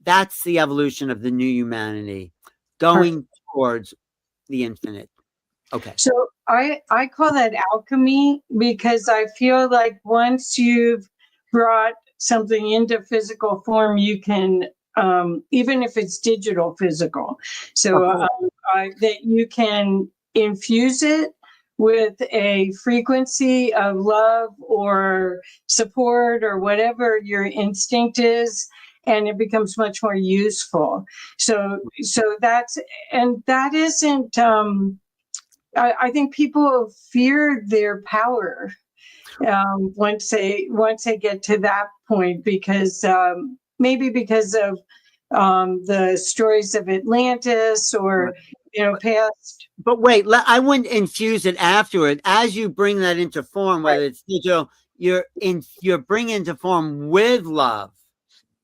Speaker 2: That's the evolution of the new humanity, going towards the infinite. Okay.
Speaker 1: So I call that alchemy, because I feel like once you've brought something into physical form, you can, even if it's digital physical, so that you can infuse it with a frequency of love or support or whatever your instinct is, and it becomes much more useful. So that's, and that isn't, I think people fear their power, once they get to that point, because maybe because of the stories of Atlantis, or past.
Speaker 2: But wait, I wouldn't infuse it afterward. As you bring that into form, whether it's digital, you're bringing into form with love,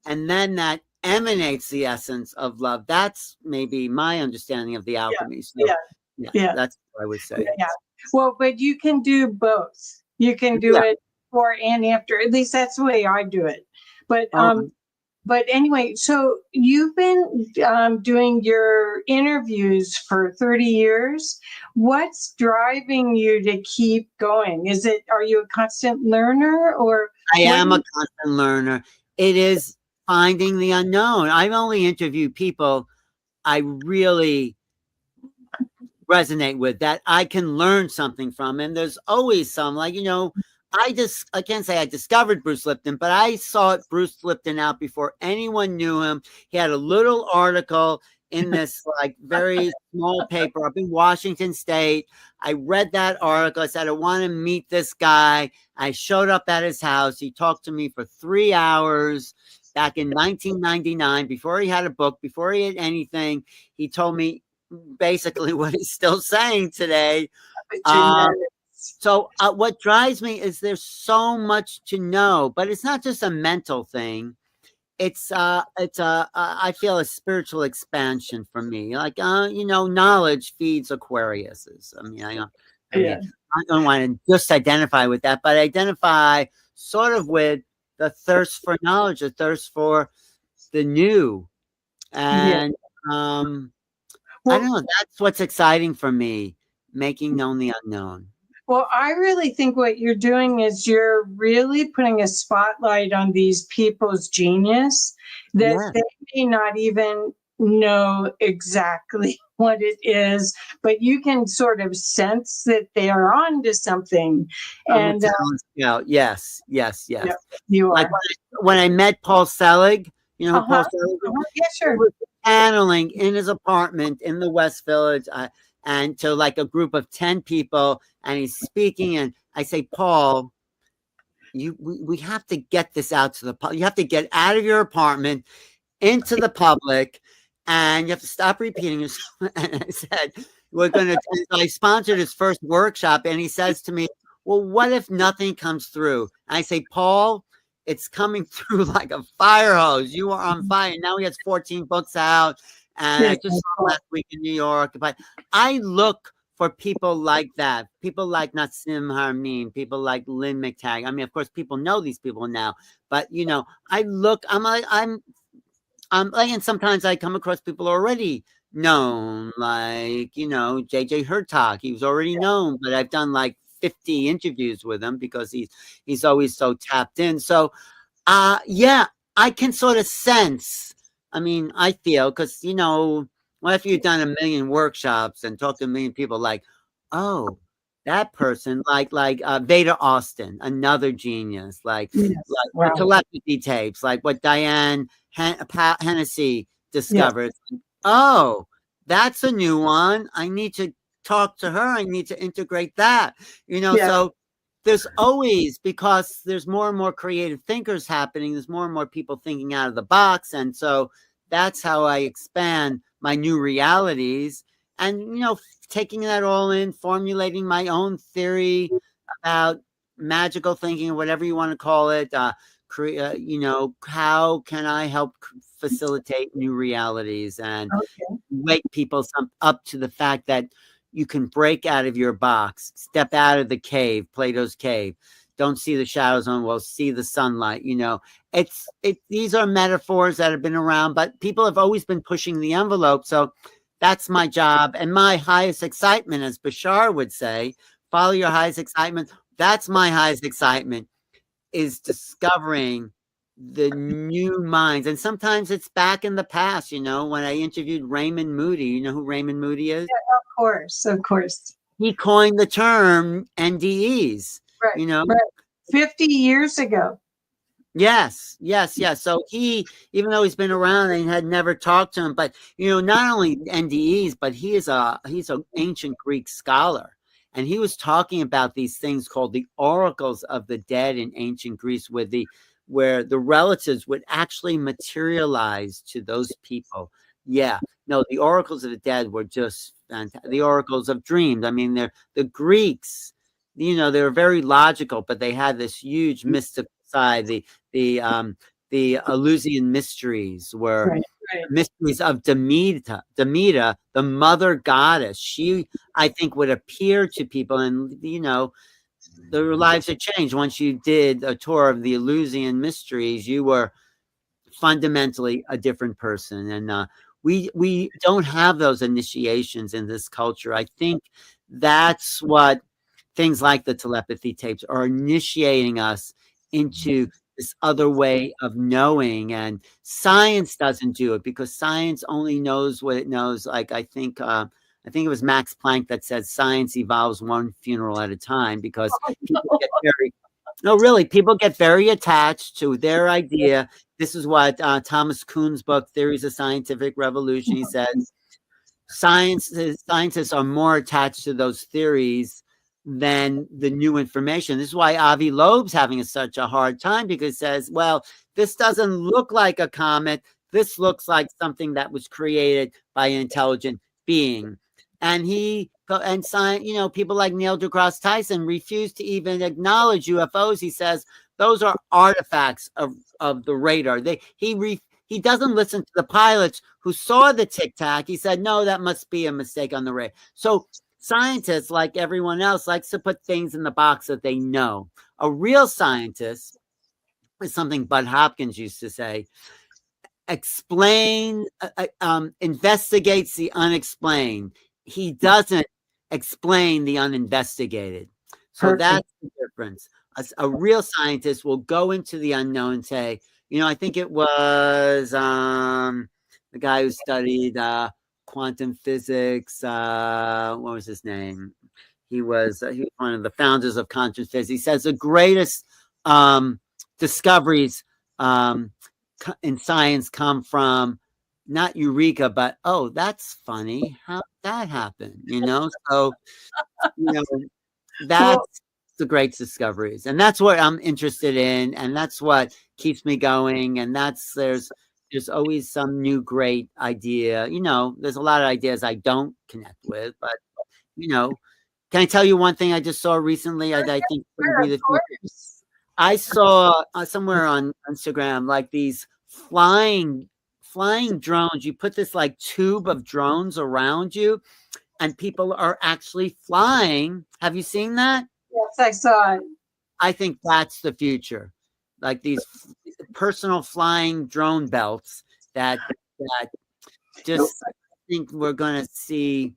Speaker 2: and then that emanates the essence of love. That's maybe my understanding of the alchemy. So, yeah, that's what I would say.
Speaker 1: Yeah. Well, but you can do both. You can do it before and after. At least that's the way I do it. But anyway, so you've been doing your interviews for 30 years. What's driving you to keep going? Are you a constant learner, or?
Speaker 2: I am a constant learner. It is finding the unknown. I only interview people I really resonate with, that I can learn something from. And there's always some, like, I can't say I discovered Bruce Lipton, but I sought Bruce Lipton out before anyone knew him. He had a little article in this like very small paper up in Washington State. I read that article. I said, I want to meet this guy. I showed up at his house. He talked to me for 3 hours back in 1999, before he had a book, before he had anything. He told me basically what he's still saying today. So what drives me is there's so much to know, but it's not just a mental thing. It's I feel a spiritual expansion for me. Like, knowledge feeds Aquariuses. I mean, I don't want to just identify with that, but identify sort of with the thirst for knowledge, the thirst for the new. And, I don't know. That's what's exciting for me, making known the unknown.
Speaker 1: Well, I really think what you're doing is you're really putting a spotlight on these people's genius that they may not even know exactly what it is, but you can sort of sense that they are on to something. And
Speaker 2: yes.
Speaker 1: You are.
Speaker 2: Like when I met Paul Selig, you know who Paul Selig is?
Speaker 1: Yeah, sure.
Speaker 2: He was channeling in his apartment in the West Village, and to like a group of 10 people, and he's speaking, and I say, Paul, we have to get this out to the public. You have to get out of your apartment into the public, and you have to stop repeating yourself. And I said, I sponsored his first workshop, and he says to me, well, what if nothing comes through? And I say, Paul, it's coming through like a fire hose. You are on fire. Now he has 14 books out. And I just saw last week in New York. But I look for people like that, people like Nassim Haramein, people like Lynn McTagg. I mean, of course, people know these people now, but and sometimes I come across people already known, like, JJ Hertog. He was already known, but I've done like 50 interviews with him because he's always so tapped in. So, I can sort of sense. I mean, I feel, because, after you've done a million workshops and talked to a million people, like, oh, that person, like Veda Austin, another genius, like the telepathy tapes, like what Diane Hennessy discovered. Yes. Oh, that's a new one. I need to talk to her. I need to integrate that, so there's always, because there's more and more creative thinkers happening. There's more and more people thinking out of the box. And so that's how I expand my new realities, and, taking that all in, formulating my own theory about magical thinking, whatever you want to call it. How can I help facilitate new realities and wake people up to the fact that you can break out of your box, step out of the cave, Plato's cave, don't see the shadows on the wall, see the sunlight. These are metaphors that have been around, but people have always been pushing the envelope. So that's my job. And my highest excitement, as Bashar would say, follow your highest excitement. That's my highest excitement, is discovering the new minds. And sometimes it's back in the past, when I interviewed Raymond Moody. You know who Raymond Moody is?
Speaker 1: Yeah, of course.
Speaker 2: He coined the term NDEs,
Speaker 1: Right. 50 years ago.
Speaker 2: Yes. So even though he's been around and had never talked to him, but not only NDEs, but he's an ancient Greek scholar, and he was talking about these things called the oracles of the dead in ancient Greece, where the relatives would actually materialize to those people. Yeah, no, the oracles of the dead were just fantastic. The oracles of dreams. I mean, the Greeks. They were very logical, but they had this huge mystical side. The Eleusinian mysteries were
Speaker 1: Right.
Speaker 2: mysteries of Demeter, the mother goddess. She, I think, would appear to people, and their lives had changed. Once you did a tour of the Eleusinian mysteries, you were fundamentally a different person. And we don't have those initiations in this culture. I think that's what things like the telepathy tapes are initiating us into this other way of knowing. And science doesn't do it, because science only knows what it knows. Like I think it was Max Planck that said science evolves one funeral at a time, because people get people get very attached to their idea. This is what Thomas Kuhn's book, Theories of Scientific Revolution, he says, scientists are more attached to those theories than the new information. This is why Avi Loeb's having such a hard time, because it says, well, this doesn't look like a comet. This looks like something that was created by an intelligent being. And science, people like Neil deGrasse Tyson refuse to even acknowledge UFOs. He says those are artifacts of the radar. He doesn't listen to the pilots who saw the tic tac. He said, no, that must be a mistake on the radar. So scientists, like everyone else, likes to put things in the box that they know. A real scientist is something Bud Hopkins used to say, investigates the unexplained. He doesn't explain the uninvestigated. So
Speaker 1: Perfect.
Speaker 2: That's the difference. A real scientist will go into the unknown and say, I think it was the guy who studied quantum physics. What was his name? He was one of the founders of quantum physics. He says the greatest discoveries in science come from not eureka, but that's funny. How did that happen? So that's the great discoveries, and that's what I'm interested in, and that's what keeps me going. And there's always some new great idea. There's a lot of ideas I don't connect with, but can I tell you one thing I just saw recently? I think would be the future. I saw somewhere on Instagram like these flying drones. You put this like tube of drones around you, and people are actually flying. Have you seen that?
Speaker 1: Yes, I saw it.
Speaker 2: I think that's the future. Like these personal flying drone belts that just, I think we're going to see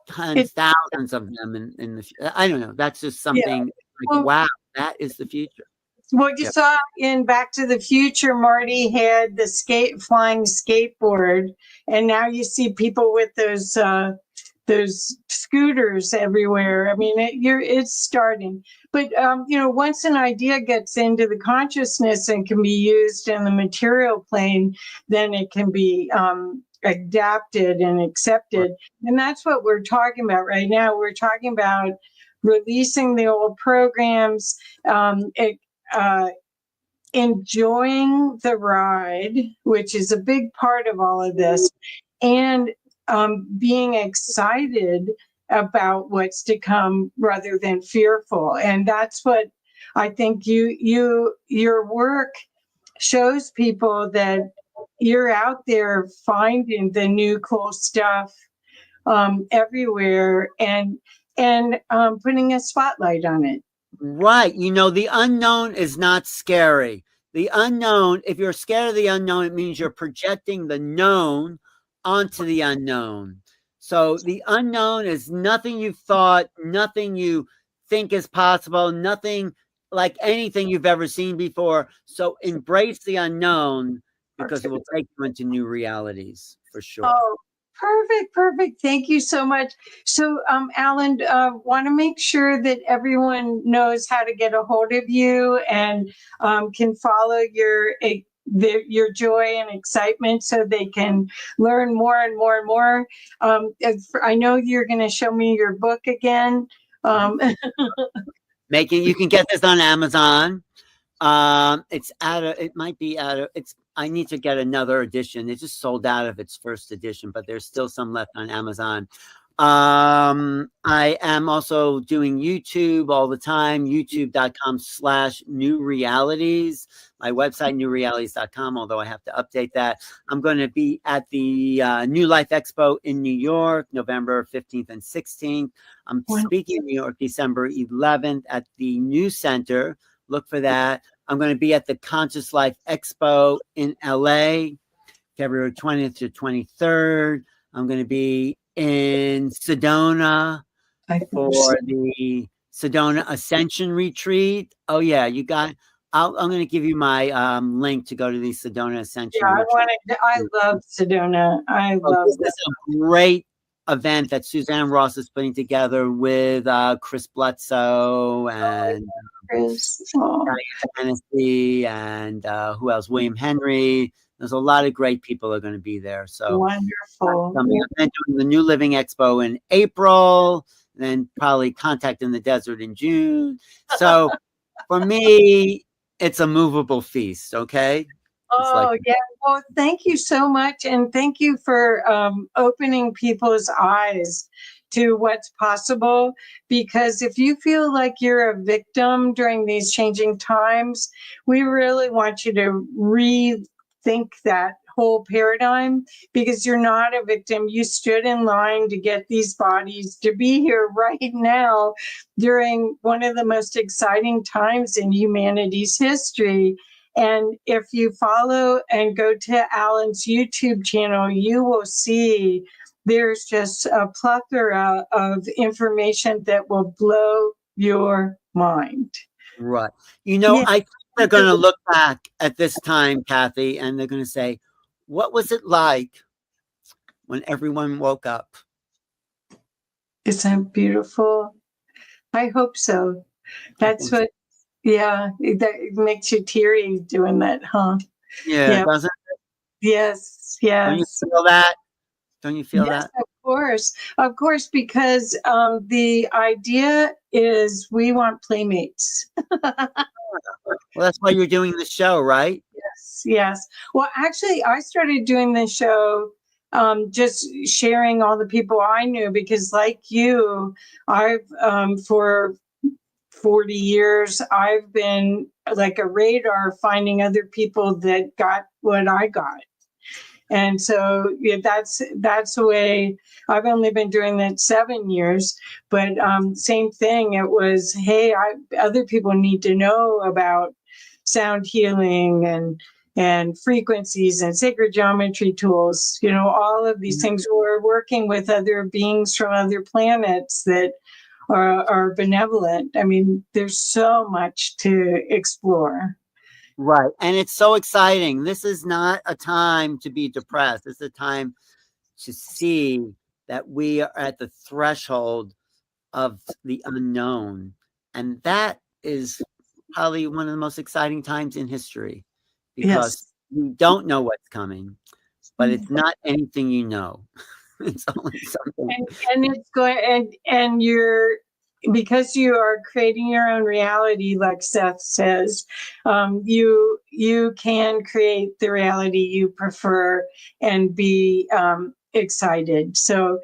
Speaker 2: thousands of them in the. I don't know. That's just something wow, that is the future.
Speaker 1: What you saw in Back to the Future, Marty had the flying skateboard, and now you see people with those scooters everywhere. I mean, it's starting. But once an idea gets into the consciousness and can be used in the material plane, then it can be adapted and accepted. And that's what we're talking about right now. We're talking about releasing the old programs, enjoying the ride, which is a big part of all of this, and being excited about what's to come rather than fearful. And that's what I think your work shows people, that you're out there finding the new cool stuff everywhere, and putting a spotlight on it.
Speaker 2: Right. You know, the unknown is not scary. The unknown, if you're scared of the unknown, it means you're projecting the known onto the unknown. So the unknown is nothing you've thought, nothing you think is possible, nothing like anything you've ever seen before. So embrace the unknown because it will take you into new realities for sure.
Speaker 1: Oh, perfect, perfect. Thank you so much. So, Alan, want to make sure that everyone knows how to get a hold of you and can follow your joy and excitement, so they can learn more and more and more. I know you're going to show me your book again.
Speaker 2: You can get this on Amazon. It's out of, it might be out of, it's, I need to get another edition. It just sold out of its first edition, but there's still some left on Amazon. I am also doing YouTube all the time, youtube.com/new realities. My website, newrealities.com, although I have to update that. I'm going to be at the New Life Expo in New York, November 15th and 16th. I'm speaking in New York, December 11th at the New Center. Look for that. I'm going to be at the Conscious Life Expo in LA, February 20th to 23rd. I'm going to be in Sedona for the Sedona Ascension Retreat. Oh yeah, you got. I'm going to give you my link to go to the Sedona Ascension.
Speaker 1: Yeah, I love Sedona. I love
Speaker 2: this. Is a great event that Suzanne Ross is putting together with Chris Bledsoe and Tennessee and who else? William Henry. There's a lot of great people are going to be there. So
Speaker 1: wonderful.
Speaker 2: I'm doing the New Living Expo in April, and then probably Contact in the Desert in June. So for me, it's a movable feast. Okay.
Speaker 1: Yeah. Well, thank you so much. And thank you for opening people's eyes to what's possible. Because if you feel like you're a victim during these changing times, we really want you to rethink that whole paradigm, because you're not a victim. You stood in line to get these bodies to be here right now during one of the most exciting times in humanity's history. And if you follow and go to Alan's YouTube channel, you will see there's just a plethora of information that will blow your mind.
Speaker 2: Right. You know, I think they're going to look back at this time, Kathy, and they're going to say, what was it like when everyone woke up?
Speaker 1: Isn't that beautiful? I hope so. That's what, yeah, that makes you teary doing that, huh?
Speaker 2: Yeah, doesn't it?
Speaker 1: Yes, yes.
Speaker 2: Don't you feel that? Don't you feel that?
Speaker 1: Of course, because the idea is we want playmates.
Speaker 2: Well, that's why you're doing the show, right?
Speaker 1: Yes. Well, actually, I started doing this show just sharing all the people I knew, because like you, I've for 40 years, I've been like a radar finding other people that got what I got. And so that's the way. I've only been doing that 7 years, but same thing. It was, hey, other people need to know about sound healing and frequencies and sacred geometry tools. All of these things. We're working with other beings from other planets that are benevolent. I mean, there's so much to explore.
Speaker 2: Right. And it's so exciting. This is not a time to be depressed. It's a time to see that we are at the threshold of the unknown. And that is probably one of the most exciting times in history, because you don't know what's coming, but it's not anything you know. It's only something.
Speaker 1: And it's going, and you're, because you are creating your own reality, like Seth says, you can create the reality you prefer and be excited. So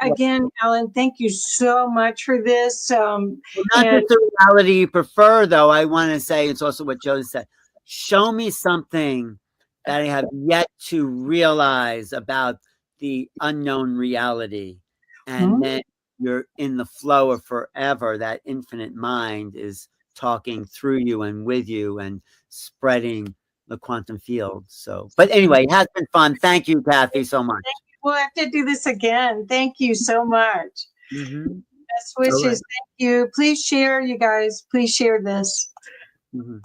Speaker 1: again, Alan, thank you so much for this.
Speaker 2: Not just the reality you prefer, though. I want to say it's also what Joe said. Show me something that I have yet to realize about the unknown reality, and then you're in the flow of forever. That infinite mind is talking through you and with you and spreading the quantum field. So, but anyway, it has been fun. Thank you, Kathy, so much.
Speaker 1: We'll have to do this again. Thank you so much.
Speaker 2: Mm-hmm.
Speaker 1: Best wishes.
Speaker 2: All right.
Speaker 1: Thank you. Please share, you guys. Please share this.
Speaker 2: Mm-hmm.